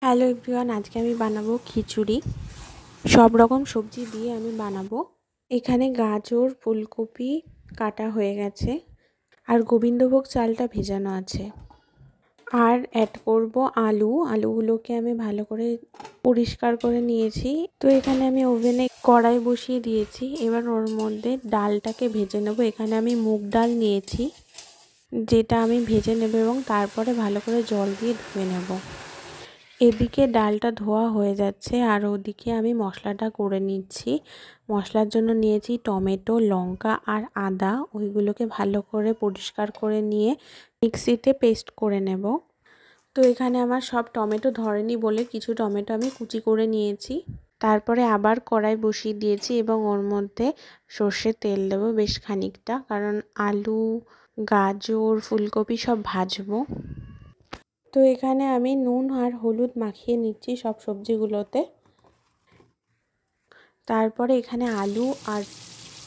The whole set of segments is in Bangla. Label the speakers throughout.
Speaker 1: হ্যালো এভরিওয়ান, আজকে আমি বানাবো খিচুড়ি। সব রকম সবজি দিয়ে আমি বানাবো। এখানে গাজর, ফুলকপি কাটা হয়ে গেছে আর গোবিন্দভোগ চালটা ভেজানো আছে। আর অ্যাড করব আলুগুলোকে আমি ভালো করে পরিষ্কার করে নিয়েছি। তো এখানে আমি ওভেনে কড়াই বসিয়ে দিয়েছি। এবার ওর মধ্যে ডালটাকে ভেজে নেব। এখানে আমি মুগ ডাল নিয়েছি, যেটা আমি ভেজে নেব এবং তারপরে ভালো করে জল দিয়ে ধুয়ে নেব। এদিকে ডালটা ধোয়া হয়ে যাচ্ছে আর ওদিকে আমি মশলাটা করে নিচ্ছি। মশলার জন্য নিয়েছি টমেটো, লঙ্কা আর আদা। ওইগুলোকে ভালো করে পরিষ্কার করে নিয়ে মিক্সিতে পেস্ট করে নেব। তো এখানে আমার সব টমেটো ধরেনি বলে কিছু টমেটো আমি কুচি করে নিয়েছি। তারপরে আবার কড়াই বসিয়ে দিয়েছি এবং ওর মধ্যে সর্ষের তেল দেবো বেশ খানিকটা, কারণ আলু, গাজর, ফুলকপি সব ভাজবো। তো এখানে আমি নুন আর হলুদ মাখিয়ে নিচ্ছি সব সবজিগুলোতে। তারপরে এখানে আলু আর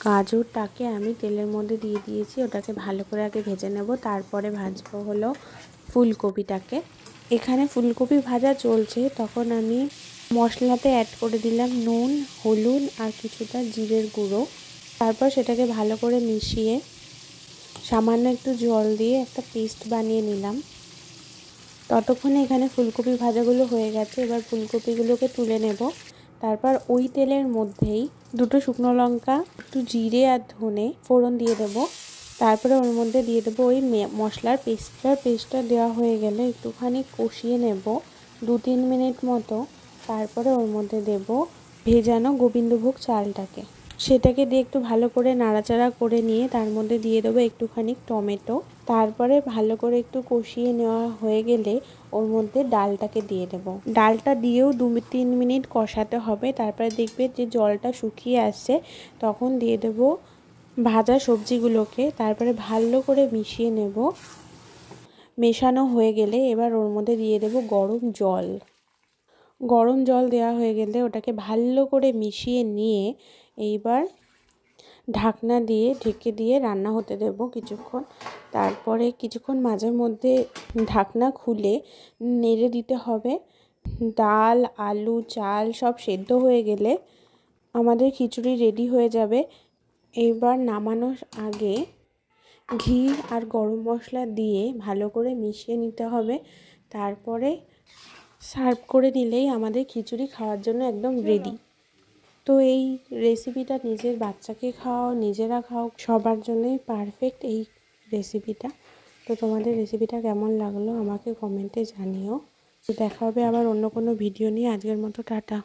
Speaker 1: গাজরটাকে আমি তেলের মধ্যে দিয়ে দিয়েছি। ওটাকে ভালো করে আগে ভেজে নেব, তারপরে ভাজবো হলো ফুলকপিটাকে। এখানে ফুলকপি ভাজা চলছে, তখন আমি মশলাতে অ্যাড করে দিলাম নুন, হলুদ আর কিছুটা জিরের গুঁড়ো। তারপর সেটাকে ভালো করে মিশিয়ে সামান্য একটু জল দিয়ে একটা পেস্ট বানিয়ে নিলাম। ততক্ষণে এখানে ফুলকপি ভাজাগুলো হয়ে গেছে। এবার ফুলকপিগুলোকে তুলে নেব। তারপর ওই তেলের মধ্যেই দুটো শুকনো লঙ্কা, একটু জিরে আর ধনে ফোড়ন দিয়ে দেব। তারপরে ওর মধ্যে দিয়ে দেবো ওই মশলার পেস্টটা দেওয়া হয়ে গেলে একটুখানি কষিয়ে নেব 2-3 মিনিট মতো। তারপরে ওর মধ্যে দেব ভেজানো গোবিন্দভোগ চালটাকে। সেটাকে দিয়ে একটু ভালো করে নাড়াচাড়া করে নিয়ে তার মধ্যে দিয়ে দেবো একটুখানি টমেটো। তারপরে ভালো করে একটু কষিয়ে নেওয়া হয়ে গেলে ওর মধ্যে ডালটাকে দিয়ে দেব। ডালটা দিয়েও 2-3 মিনিট কষাতে হবে। তারপরে দেখবে যে জলটা শুকিয়ে আসছে, তখন দিয়ে দেব ভাজা সবজিগুলোকে। তারপরে ভালো করে মিশিয়ে নেব। মেশানো হয়ে গেলে এবার ওর মধ্যে দিয়ে দেব গরম জল। গরম জল দেওয়া হয়ে গেলে ওটাকে ভালো করে মিশিয়ে নিয়ে এইবার ঢাকনা দিয়ে ঢেকে দিয়ে রান্না হতে দেব কিছুক্ষণ। তারপরে কিছুক্ষণ মাঝে মধ্যে ঢাকনা খুলে নেড়ে দিতে হবে। ডাল, আলু, চাল সব সেদ্ধ হয়ে গেলে আমাদের খিচুড়ি রেডি হয়ে যাবে। এবার নামানোর আগে ঘি আর গরম মশলা দিয়ে ভালো করে মিশিয়ে নিতে হবে। তারপরে সার্ভ করে নিলেই আমাদের খিচুড়ি খাওয়ার জন্য একদম রেডি। তো এই রেসিপিটা নিজের বাচ্চাকে খাওয়াও, নিজেরা খাও, সবার জন্যই পারফেক্ট এই রেসিপিটা। তো তোমাদের রেসিপিটা কেমন লাগলো আমাকে কমেন্টে জানিও। তো দেখা হবে আবার অন্য কোনো ভিডিও নিয়ে। আজকের মতো টাটা।